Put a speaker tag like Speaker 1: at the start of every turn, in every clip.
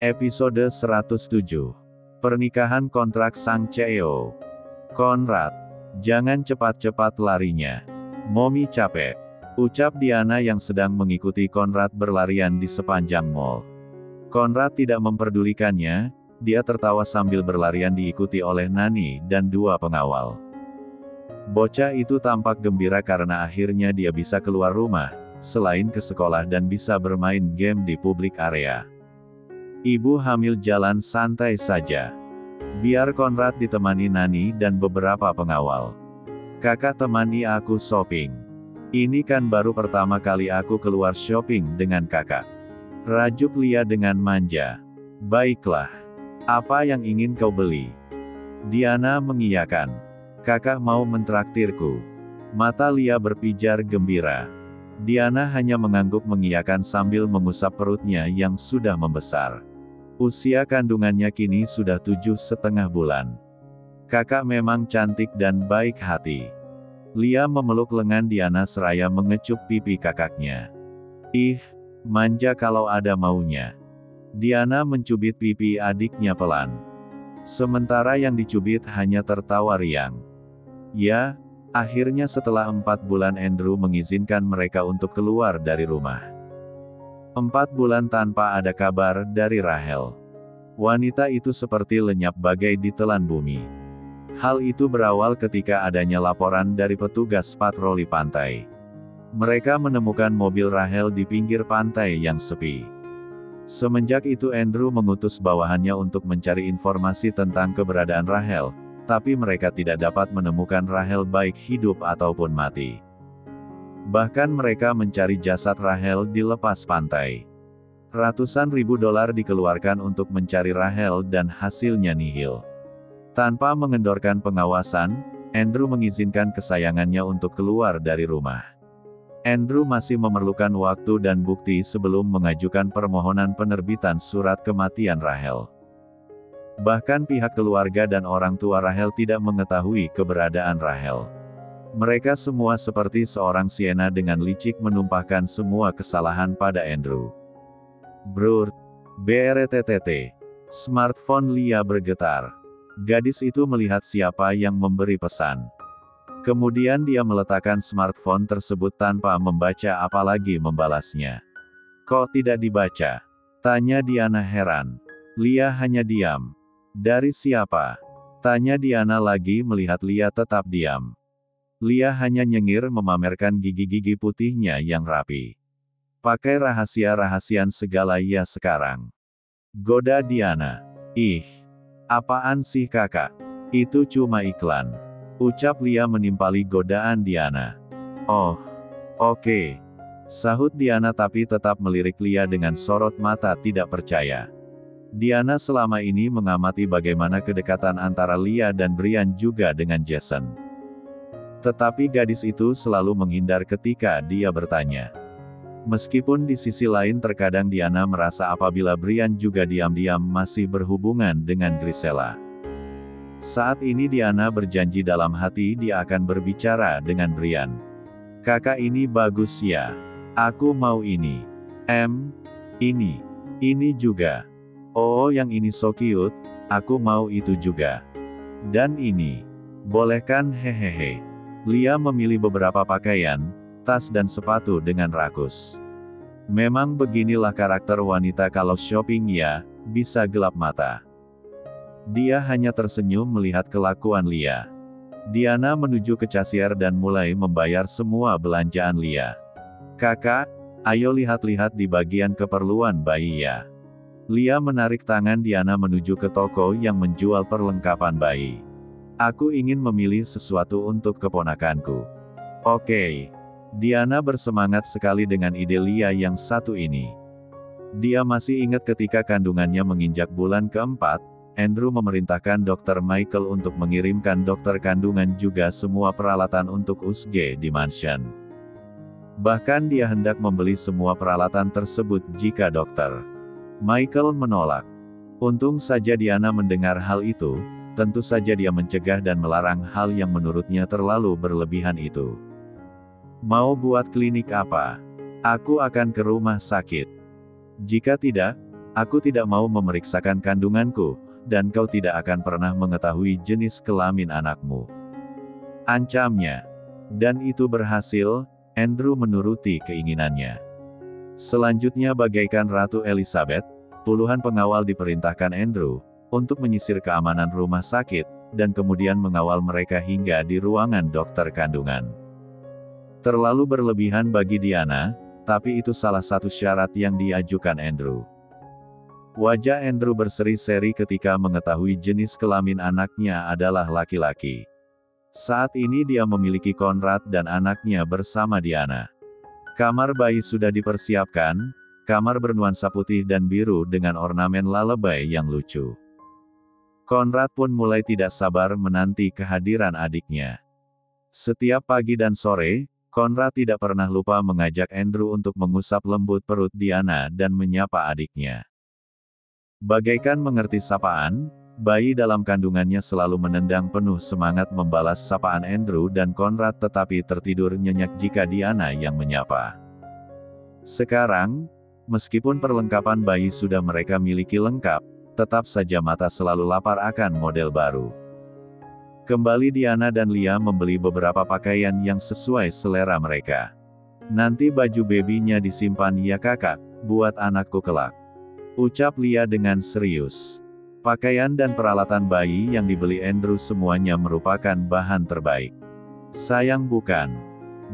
Speaker 1: Episode 107. Pernikahan kontrak sang CEO. Konrad, jangan cepat-cepat larinya. Momi capek. Ucap Diana yang sedang mengikuti Konrad berlarian di sepanjang mall. Konrad tidak memperdulikannya, dia tertawa sambil berlarian diikuti oleh Nani dan dua pengawal. Bocah itu tampak gembira karena akhirnya dia bisa keluar rumah, selain ke sekolah dan bisa bermain game di publik area. Ibu hamil jalan santai saja. Biar Konrad ditemani Nani dan beberapa pengawal. Kakak temani aku shopping. Ini kan baru pertama kali aku keluar shopping dengan kakak. Rajuk Lia dengan manja. Baiklah. Apa yang ingin kau beli? Diana mengiyakan. Kakak mau mentraktirku. Mata Lia berpijar gembira. Diana hanya mengangguk mengiyakan sambil mengusap perutnya yang sudah membesar. Usia kandungannya kini sudah 7,5 bulan. Kakak memang cantik dan baik hati. Lia memeluk lengan Diana seraya mengecup pipi kakaknya. Ih, manja kalau ada maunya. Diana mencubit pipi adiknya pelan. Sementara yang dicubit hanya tertawa riang. Ya, akhirnya setelah 4 bulan Andrew mengizinkan mereka untuk keluar dari rumah. 4 bulan tanpa ada kabar dari Rachel. Wanita itu seperti lenyap bagai ditelan bumi. Hal itu berawal ketika adanya laporan dari petugas patroli pantai. Mereka menemukan mobil Rachel di pinggir pantai yang sepi. Semenjak itu Andrew mengutus bawahannya untuk mencari informasi tentang keberadaan Rachel, tapi mereka tidak dapat menemukan Rachel baik hidup ataupun mati. Bahkan mereka mencari jasad Rachel di lepas pantai. Ratusan ribu dolar dikeluarkan untuk mencari Rachel dan hasilnya nihil. Tanpa mengendorkan pengawasan, Andrew mengizinkan kesayangannya untuk keluar dari rumah. Andrew masih memerlukan waktu dan bukti sebelum mengajukan permohonan penerbitan surat kematian Rachel. Bahkan pihak keluarga dan orang tua Rachel tidak mengetahui keberadaan Rachel. Mereka semua seperti seorang Sienna dengan licik menumpahkan semua kesalahan pada Andrew. Brrrt. BRTTT. Smartphone Lia bergetar. Gadis itu melihat siapa yang memberi pesan. Kemudian dia meletakkan smartphone tersebut tanpa membaca apalagi membalasnya. Kok tidak dibaca? Tanya Diana heran. Lia hanya diam. Dari siapa? Tanya Diana lagi melihat Lia tetap diam. Lia hanya nyengir memamerkan gigi-gigi putihnya yang rapi. Pakai rahasia-rahasian segala ya sekarang. Goda Diana. Ih. Apaan sih kakak? Itu cuma iklan. Ucap Lia menimpali godaan Diana. Oh. Oke. Sahut Diana tapi tetap melirik Lia dengan sorot mata tidak percaya. Diana selama ini mengamati bagaimana kedekatan antara Lia dan Brian juga dengan Jason. Tetapi gadis itu selalu menghindar ketika dia bertanya. Meskipun di sisi lain terkadang Diana merasa apabila Brian juga diam-diam masih berhubungan dengan Grisela. Saat ini Diana berjanji dalam hati dia akan berbicara dengan Brian. Kakak ini bagus ya. Aku mau ini. Ini juga. Oh yang ini so cute, aku mau itu juga. Dan ini. Boleh kan hehehe. Lia memilih beberapa pakaian, tas dan sepatu dengan rakus. Memang beginilah karakter wanita kalau shopping ya, bisa gelap mata. Dia hanya tersenyum melihat kelakuan Lia. Diana menuju ke kasir dan mulai membayar semua belanjaan Lia. Kakak, ayo lihat-lihat di bagian keperluan bayi ya. Lia menarik tangan Diana menuju ke toko yang menjual perlengkapan bayi. Aku ingin memilih sesuatu untuk keponakanku. Oke. Diana bersemangat sekali dengan ide Lia yang satu ini. Dia masih ingat ketika kandungannya menginjak bulan keempat, Andrew memerintahkan Dr. Michael untuk mengirimkan dokter kandungan juga semua peralatan untuk USG di mansion. Bahkan dia hendak membeli semua peralatan tersebut jika Dr. Michael menolak. Untung saja Diana mendengar hal itu, tentu saja dia mencegah dan melarang hal yang menurutnya terlalu berlebihan itu. Mau buat klinik apa? Aku akan ke rumah sakit. Jika tidak, aku tidak mau memeriksakan kandunganku, dan kau tidak akan pernah mengetahui jenis kelamin anakmu. Ancamnya. Dan itu berhasil, Andrew menuruti keinginannya. Selanjutnya bagaikan Ratu Elizabeth, puluhan pengawal diperintahkan Andrew, untuk menyisir keamanan rumah sakit, dan kemudian mengawal mereka hingga di ruangan dokter kandungan. Terlalu berlebihan bagi Diana, tapi itu salah satu syarat yang diajukan Andrew. Wajah Andrew berseri-seri ketika mengetahui jenis kelamin anaknya adalah laki-laki. Saat ini dia memiliki Conrad dan anaknya bersama Diana. Kamar bayi sudah dipersiapkan, kamar bernuansa putih dan biru dengan ornamen lalebay yang lucu. Conrad pun mulai tidak sabar menanti kehadiran adiknya. Setiap pagi dan sore, Conrad tidak pernah lupa mengajak Andrew untuk mengusap lembut perut Diana dan menyapa adiknya. Bagaikan mengerti sapaan, bayi dalam kandungannya selalu menendang penuh semangat membalas sapaan Andrew dan Conrad, tetapi tertidur nyenyak jika Diana yang menyapa. Sekarang, meskipun perlengkapan bayi sudah mereka miliki lengkap, tetap saja mata selalu lapar akan model baru. Kembali Diana dan Lia membeli beberapa pakaian yang sesuai selera mereka. Nanti baju babynya disimpan ya kakak, buat anakku kelak. Ucap Lia dengan serius. Pakaian dan peralatan bayi yang dibeli Andrew semuanya merupakan bahan terbaik. Sayang bukan?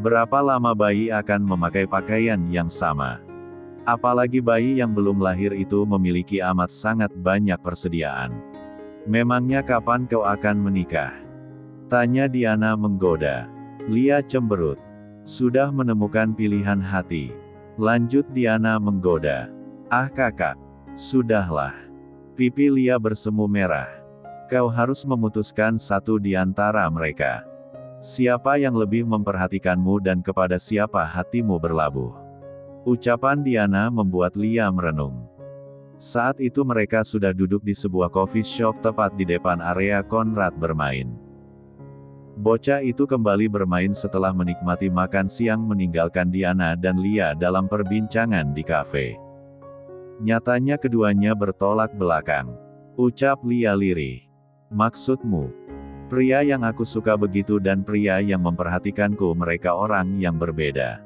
Speaker 1: Berapa lama bayi akan memakai pakaian yang sama? Apalagi bayi yang belum lahir itu memiliki amat sangat banyak persediaan. Memangnya kapan kau akan menikah? Tanya Diana menggoda. Lia cemberut. Sudah menemukan pilihan hati. Lanjut Diana menggoda. Ah kakak. Sudahlah. Pipi Lia bersemu merah. Kau harus memutuskan satu di antara mereka. Siapa yang lebih memperhatikanmu dan kepada siapa hatimu berlabuh. Ucapan Diana membuat Lia merenung. Saat itu mereka sudah duduk di sebuah coffee shop tepat di depan area Conrad bermain. Bocah itu kembali bermain setelah menikmati makan siang meninggalkan Diana dan Lia dalam perbincangan di kafe. Nyatanya keduanya bertolak belakang. Ucap Lia lirih. Maksudmu? Pria yang aku suka begitu dan pria yang memperhatikanku mereka orang yang berbeda.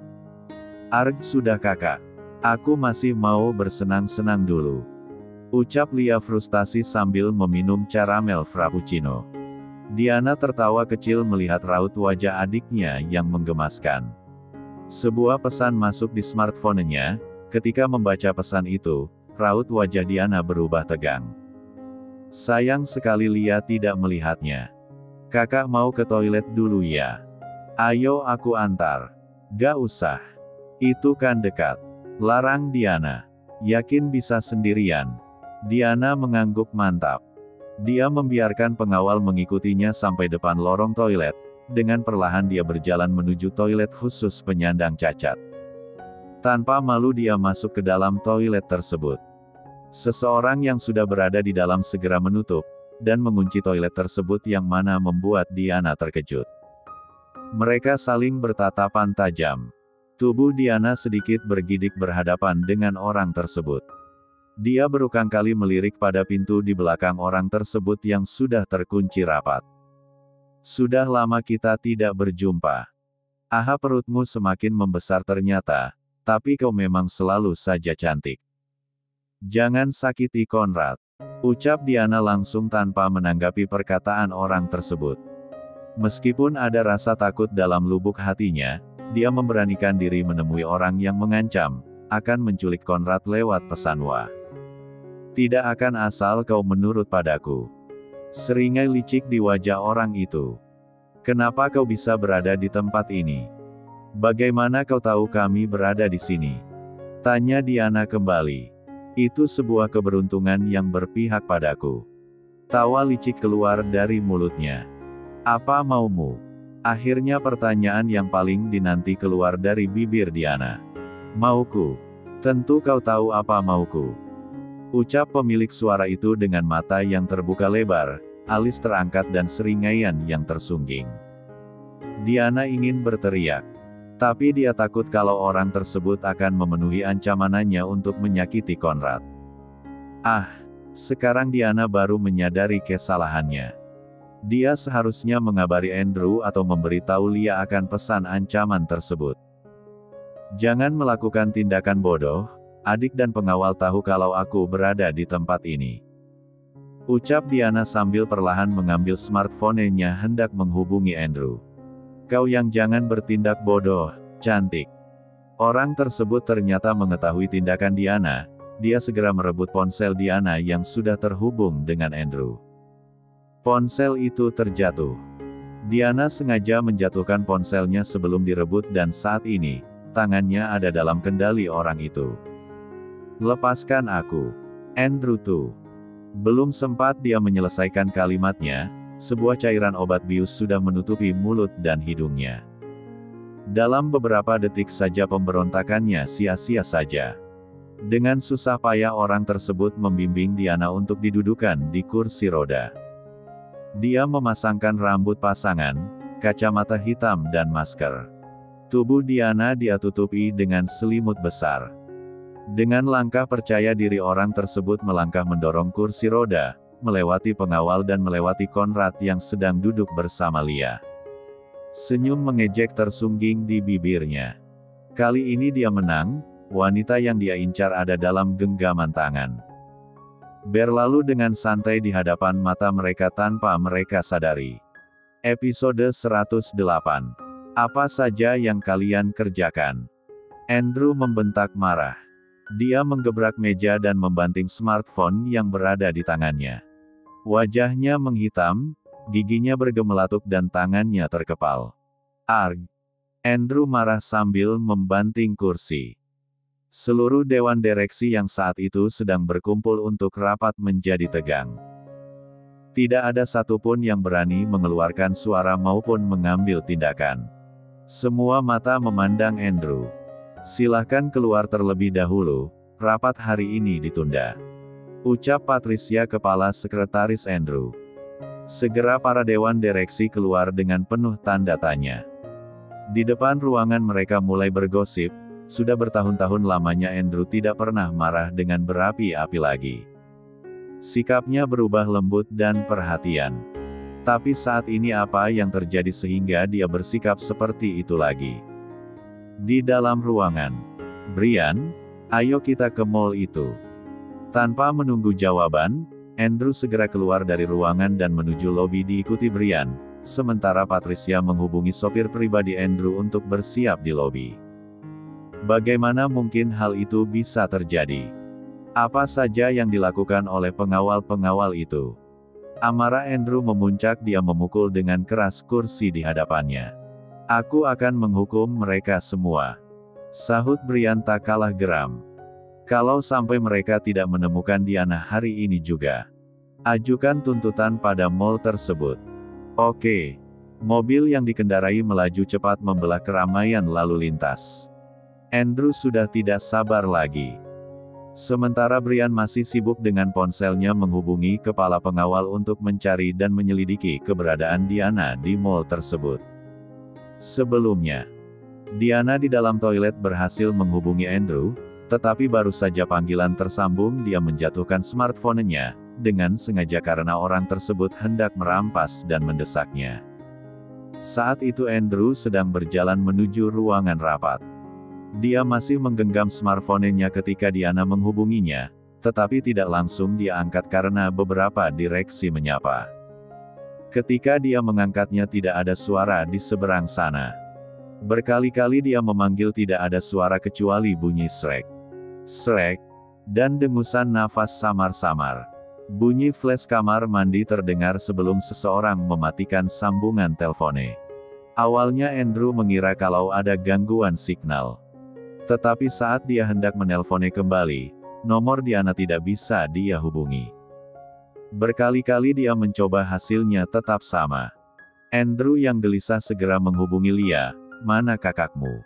Speaker 1: Arg sudah kakak. Aku masih mau bersenang-senang dulu. Ucap Lia frustasi sambil meminum caramel frappuccino. Diana tertawa kecil melihat raut wajah adiknya yang menggemaskan. Sebuah pesan masuk di smartphone-nya. Ketika membaca pesan itu, raut wajah Diana berubah tegang. Sayang sekali Lia tidak melihatnya. Kakak mau ke toilet dulu ya. Ayo aku antar. Gak usah. Itu kan dekat. Larang Diana. Yakin bisa sendirian? Diana mengangguk mantap. Dia membiarkan pengawal mengikutinya sampai depan lorong toilet. Dengan perlahan dia berjalan menuju toilet khusus penyandang cacat. Tanpa malu dia masuk ke dalam toilet tersebut. Seseorang yang sudah berada di dalam segera menutup, dan mengunci toilet tersebut yang mana membuat Diana terkejut. Mereka saling bertatapan tajam. Tubuh Diana sedikit bergidik berhadapan dengan orang tersebut. Dia berukang-kali melirik pada pintu di belakang orang tersebut yang sudah terkunci rapat. Sudah lama kita tidak berjumpa. Aha, perutmu semakin membesar ternyata. Tapi kau memang selalu saja cantik. Jangan sakiti Conrad. Ucap Diana langsung tanpa menanggapi perkataan orang tersebut. Meskipun ada rasa takut dalam lubuk hatinya, dia memberanikan diri menemui orang yang mengancam, akan menculik Conrad lewat pesan WA. Tidak akan asal kau menurut padaku. Seringai licik di wajah orang itu. Kenapa kau bisa berada di tempat ini? Bagaimana kau tahu kami berada di sini? Tanya Diana kembali. Itu sebuah keberuntungan yang berpihak padaku. Tawa licik keluar dari mulutnya. Apa maumu? Akhirnya pertanyaan yang paling dinanti keluar dari bibir Diana. Mauku. Tentu kau tahu apa mauku. Ucap pemilik suara itu dengan mata yang terbuka lebar, alis terangkat dan seringaian yang tersungging. Diana ingin berteriak. Tapi dia takut kalau orang tersebut akan memenuhi ancamannya untuk menyakiti Conrad. Sekarang Diana baru menyadari kesalahannya. Dia seharusnya mengabari Andrew atau memberitahu Lia akan pesan ancaman tersebut. Jangan melakukan tindakan bodoh, adik dan pengawal tahu kalau aku berada di tempat ini. Ucap Diana sambil perlahan mengambil smartphone-nya hendak menghubungi Andrew. Kau yang jangan bertindak bodoh, cantik. Orang tersebut ternyata mengetahui tindakan Diana, dia segera merebut ponsel Diana yang sudah terhubung dengan Andrew. Ponsel itu terjatuh. Diana sengaja menjatuhkan ponselnya sebelum direbut dan saat ini, tangannya ada dalam kendali orang itu. Lepaskan aku. Andrew tuh. Belum sempat dia menyelesaikan kalimatnya, sebuah cairan obat bius sudah menutupi mulut dan hidungnya. Dalam beberapa detik saja pemberontakannya sia-sia saja. Dengan susah payah orang tersebut membimbing Diana untuk didudukan di kursi roda. Dia memasangkan rambut pasangan, kacamata hitam dan masker. Tubuh Diana dia tutupi dengan selimut besar. Dengan langkah percaya diri orang tersebut melangkah mendorong kursi roda, melewati pengawal dan melewati Conrad yang sedang duduk bersama Lia. Senyum mengejek tersungging di bibirnya. Kali ini dia menang, wanita yang dia incar ada dalam genggaman tangan. Berlalu dengan santai di hadapan mata mereka tanpa mereka sadari. Episode 108. Apa saja yang kalian kerjakan? Andrew membentak marah. Dia menggebrak meja dan membanting smartphone yang berada di tangannya. Wajahnya menghitam, giginya bergemelatuk dan tangannya terkepal. Arg! Andrew marah sambil membanting kursi. Seluruh dewan direksi yang saat itu sedang berkumpul untuk rapat menjadi tegang. Tidak ada satupun yang berani mengeluarkan suara maupun mengambil tindakan. Semua mata memandang Andrew. Silahkan keluar terlebih dahulu, rapat hari ini ditunda. Ucap Patricia kepala sekretaris Andrew. Segera para dewan direksi keluar dengan penuh tanda tanya. Di depan ruangan mereka mulai bergosip, sudah bertahun-tahun lamanya Andrew tidak pernah marah dengan berapi-api lagi. Sikapnya berubah lembut dan perhatian. Tapi saat ini apa yang terjadi sehingga dia bersikap seperti itu lagi? Di dalam ruangan. Brian, ayo kita ke mall itu. Tanpa menunggu jawaban, Andrew segera keluar dari ruangan dan menuju lobi diikuti Brian, sementara Patricia menghubungi sopir pribadi Andrew untuk bersiap di lobi. Bagaimana mungkin hal itu bisa terjadi? Apa saja yang dilakukan oleh pengawal-pengawal itu? Amarah Andrew memuncak, dia memukul dengan keras kursi di hadapannya. Aku akan menghukum mereka semua. Sahut Brian tak kalah geram. Kalau sampai mereka tidak menemukan Diana hari ini juga. Ajukan tuntutan pada mall tersebut. Oke. Mobil yang dikendarai melaju cepat membelah keramaian lalu lintas. Andrew sudah tidak sabar lagi. Sementara Brian masih sibuk dengan ponselnya menghubungi kepala pengawal untuk mencari dan menyelidiki keberadaan Diana di mall tersebut. Sebelumnya, Diana di dalam toilet berhasil menghubungi Andrew, tetapi baru saja panggilan tersambung dia menjatuhkan smartphone-nya, dengan sengaja karena orang tersebut hendak merampas dan mendesaknya. Saat itu Andrew sedang berjalan menuju ruangan rapat. Dia masih menggenggam smartphone-nya ketika Diana menghubunginya, tetapi tidak langsung dia angkat karena beberapa direksi menyapa. Ketika dia mengangkatnya tidak ada suara di seberang sana. Berkali-kali dia memanggil tidak ada suara kecuali bunyi srek, srek, dan dengusan nafas samar-samar. Bunyi flash kamar mandi terdengar sebelum seseorang mematikan sambungan telpone. Awalnya Andrew mengira kalau ada gangguan signal. Tetapi saat dia hendak menelpone kembali, nomor Diana tidak bisa dia hubungi. Berkali-kali dia mencoba hasilnya tetap sama. Andrew yang gelisah segera menghubungi Lia, mana kakakmu?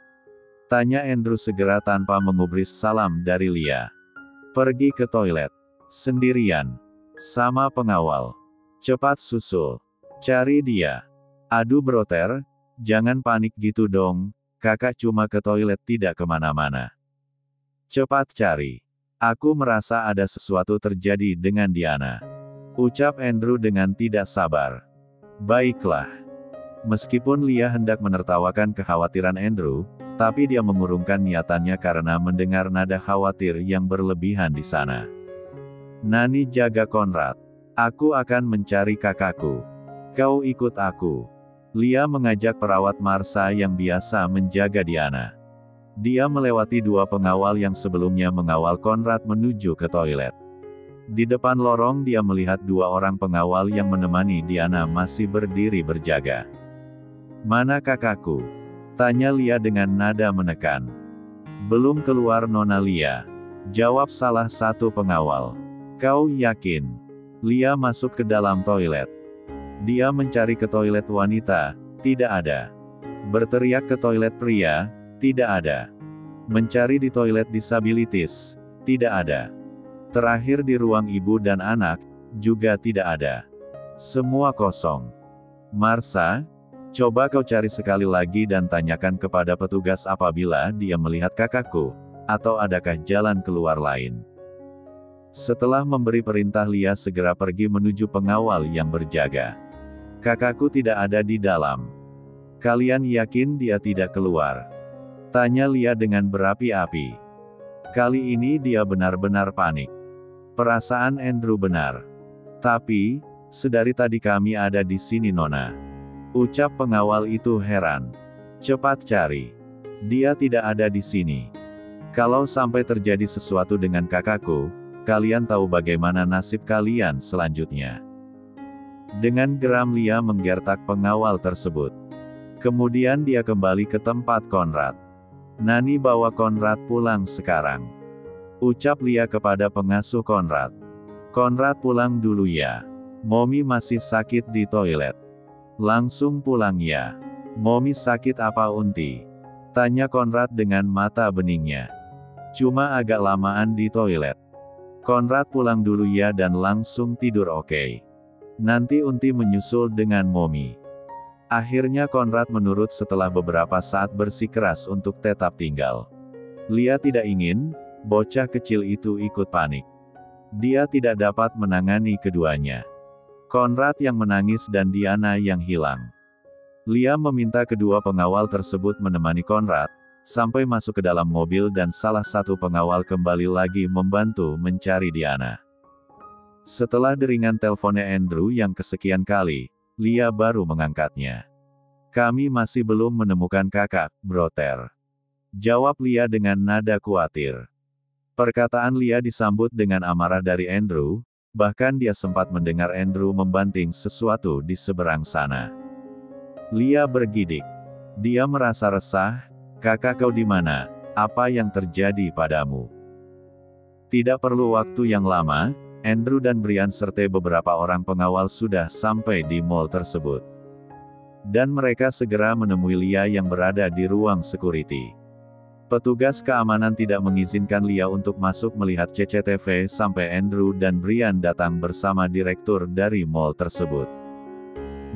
Speaker 1: Tanya Andrew segera tanpa mengubris salam dari Lia. Pergi ke toilet. Sendirian. Sama pengawal. Cepat susul. Cari dia. Aduh broter, jangan panik gitu dong, kakak cuma ke toilet tidak kemana-mana. Cepat cari. Aku merasa ada sesuatu terjadi dengan Diana. Ucap Andrew dengan tidak sabar. Baiklah. Meskipun Lia hendak menertawakan kekhawatiran Andrew, tapi dia mengurungkan niatannya karena mendengar nada khawatir yang berlebihan di sana. Nani jaga Conrad. Aku akan mencari kakakku. Kau ikut aku. Lia mengajak perawat Marsha yang biasa menjaga Diana. Dia melewati dua pengawal yang sebelumnya mengawal Conrad menuju ke toilet. Di depan lorong dia melihat dua orang pengawal yang menemani Diana masih berdiri berjaga. Mana kakakku? Tanya Lia dengan nada menekan. Belum keluar Nona Lia. Jawab salah satu pengawal. Kau yakin? Lia masuk ke dalam toilet. Dia mencari ke toilet wanita, tidak ada. Berteriak ke toilet pria, tidak ada. Mencari di toilet disabilitas, tidak ada. Terakhir di ruang ibu dan anak, juga tidak ada. Semua kosong. Marsha, coba kau cari sekali lagi dan tanyakan kepada petugas apabila dia melihat kakakku, atau adakah jalan keluar lain. Setelah memberi perintah Lia segera pergi menuju pengawal yang berjaga. Kakakku tidak ada di dalam. Kalian yakin dia tidak keluar? Tanya Lia dengan berapi-api. Kali ini dia benar-benar panik. Perasaan Andrew benar. Tapi, sedari tadi kami ada di sini Nona. Ucap pengawal itu heran. Cepat cari. Dia tidak ada di sini. Kalau sampai terjadi sesuatu dengan kakakku, kalian tahu bagaimana nasib kalian selanjutnya. Dengan geram Lia menggertak pengawal tersebut. Kemudian dia kembali ke tempat Conrad. Nani bawa Conrad pulang sekarang. Ucap Lia kepada pengasuh Conrad. Conrad pulang dulu ya. Mommy masih sakit di toilet. Langsung pulang ya. Mommy sakit apa Unti? Tanya Conrad dengan mata beningnya. Cuma agak lamaan di toilet. Conrad pulang dulu ya dan langsung tidur oke. Nanti Unti menyusul dengan Mommy. Akhirnya Conrad menurut setelah beberapa saat bersikeras untuk tetap tinggal. Lia tidak ingin, bocah kecil itu ikut panik. Dia tidak dapat menangani keduanya. Conrad yang menangis dan Diana yang hilang. Lia meminta kedua pengawal tersebut menemani Conrad, sampai masuk ke dalam mobil dan salah satu pengawal kembali lagi membantu mencari Diana. Setelah deringan teleponnya Andrew yang kesekian kali, Lia baru mengangkatnya. Kami masih belum menemukan kakak, Brother. Jawab Lia dengan nada khawatir. Perkataan Lia disambut dengan amarah dari Andrew, bahkan dia sempat mendengar Andrew membanting sesuatu di seberang sana. Lia bergidik. Dia merasa resah. Kakak kau di mana? Apa yang terjadi padamu? Tidak perlu waktu yang lama, Andrew dan Brian serta beberapa orang pengawal sudah sampai di mall tersebut. Dan mereka segera menemui Lia yang berada di ruang security. Petugas keamanan tidak mengizinkan Lia untuk masuk melihat CCTV sampai Andrew dan Brian datang bersama direktur dari mall tersebut.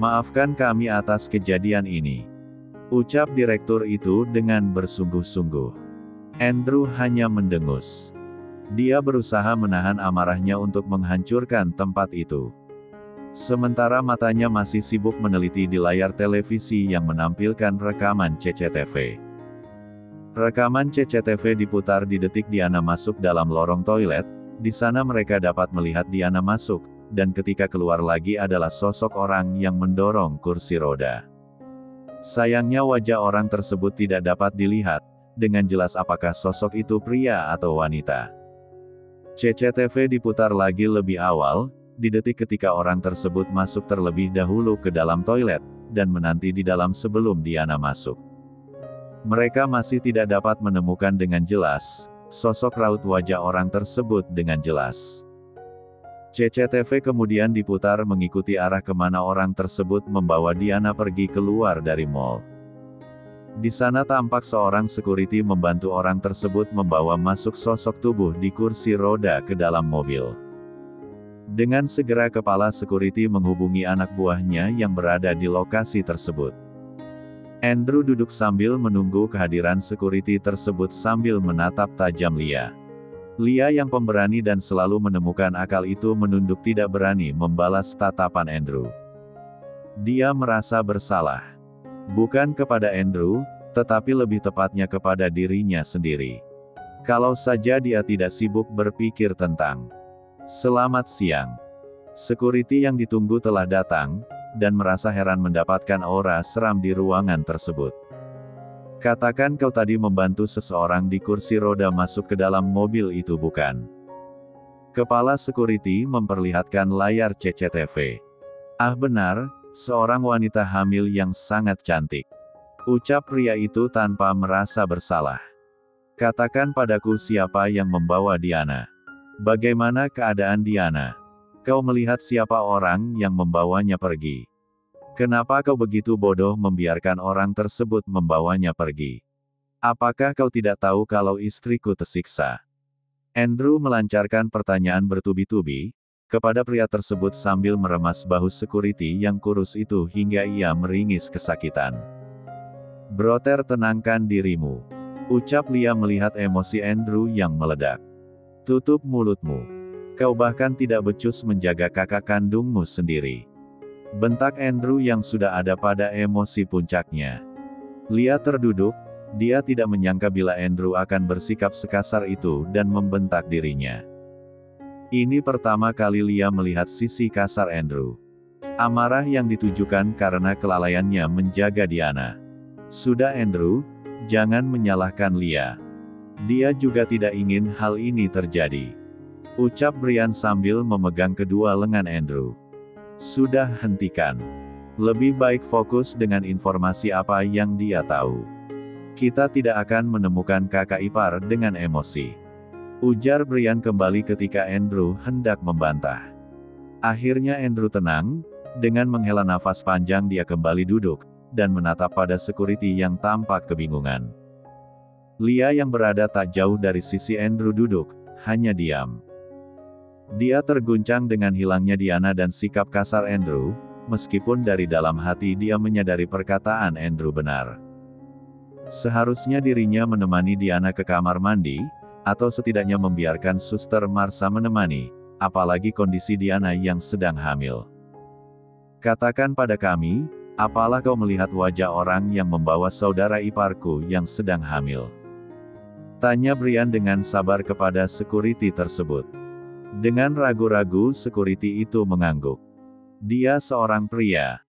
Speaker 1: Maafkan kami atas kejadian ini. Ucap direktur itu dengan bersungguh-sungguh. Andrew hanya mendengus. Dia berusaha menahan amarahnya untuk menghancurkan tempat itu. Sementara matanya masih sibuk meneliti di layar televisi yang menampilkan rekaman CCTV. Rekaman CCTV diputar di detik Diana masuk dalam lorong toilet, di sana mereka dapat melihat Diana masuk, dan ketika keluar lagi adalah sosok orang yang mendorong kursi roda. Sayangnya wajah orang tersebut tidak dapat dilihat, dengan jelas apakah sosok itu pria atau wanita. CCTV diputar lagi lebih awal, di detik ketika orang tersebut masuk terlebih dahulu ke dalam toilet, dan menanti di dalam sebelum Diana masuk. Mereka masih tidak dapat menemukan dengan jelas, sosok raut wajah orang tersebut dengan jelas. CCTV kemudian diputar mengikuti arah kemana orang tersebut membawa Diana pergi keluar dari mall. Di sana tampak seorang security membantu orang tersebut membawa masuk sosok tubuh di kursi roda ke dalam mobil. Dengan segera kepala security menghubungi anak buahnya yang berada di lokasi tersebut. Andrew duduk sambil menunggu kehadiran security tersebut sambil menatap tajam Lia. Lia yang pemberani dan selalu menemukan akal itu menunduk tidak berani membalas tatapan Andrew. Dia merasa bersalah. Bukan kepada Andrew, tetapi lebih tepatnya kepada dirinya sendiri. Kalau saja dia tidak sibuk berpikir tentang "Selamat siang." Security yang ditunggu telah datang, dan merasa heran mendapatkan aura seram di ruangan tersebut. Katakan kau tadi membantu seseorang di kursi roda masuk ke dalam mobil itu bukan? Kepala security memperlihatkan layar CCTV. Ah benar, seorang wanita hamil yang sangat cantik. Ucap pria itu tanpa merasa bersalah. Katakan padaku siapa yang membawa Diana. Bagaimana keadaan Diana? Kau melihat siapa orang yang membawanya pergi? Kenapa kau begitu bodoh membiarkan orang tersebut membawanya pergi? Apakah kau tidak tahu kalau istriku tersiksa? Andrew melancarkan pertanyaan bertubi-tubi kepada pria tersebut sambil meremas bahu security yang kurus itu hingga ia meringis kesakitan. Brother, tenangkan dirimu. Ucap Lia melihat emosi Andrew yang meledak. Tutup mulutmu. Kau bahkan tidak becus menjaga kakak kandungmu sendiri. Bentak Andrew yang sudah ada pada emosi puncaknya. Lia terduduk, dia tidak menyangka bila Andrew akan bersikap sekasar itu dan membentak dirinya. Ini pertama kali Lia melihat sisi kasar Andrew. Amarah yang ditujukan karena kelalaiannya menjaga Diana. Sudah Andrew, jangan menyalahkan Lia. Dia juga tidak ingin hal ini terjadi. Ucap Brian sambil memegang kedua lengan Andrew. Sudah, hentikan. Lebih baik fokus dengan informasi apa yang dia tahu. Kita tidak akan menemukan kakak ipar dengan emosi. Ujar Brian kembali ketika Andrew hendak membantah. Akhirnya Andrew tenang, dengan menghela nafas panjang dia kembali duduk, dan menatap pada security yang tampak kebingungan. Lia yang berada tak jauh dari sisi Andrew duduk, hanya diam. Dia terguncang dengan hilangnya Diana dan sikap kasar Andrew, meskipun dari dalam hati dia menyadari perkataan Andrew benar. Seharusnya dirinya menemani Diana ke kamar mandi, atau setidaknya membiarkan Suster Marsha menemani, apalagi kondisi Diana yang sedang hamil. Katakan pada kami, apalah kau melihat wajah orang yang membawa saudara iparku yang sedang hamil? Tanya Brian dengan sabar kepada security tersebut. Dengan ragu-ragu security itu mengangguk. Dia seorang pria.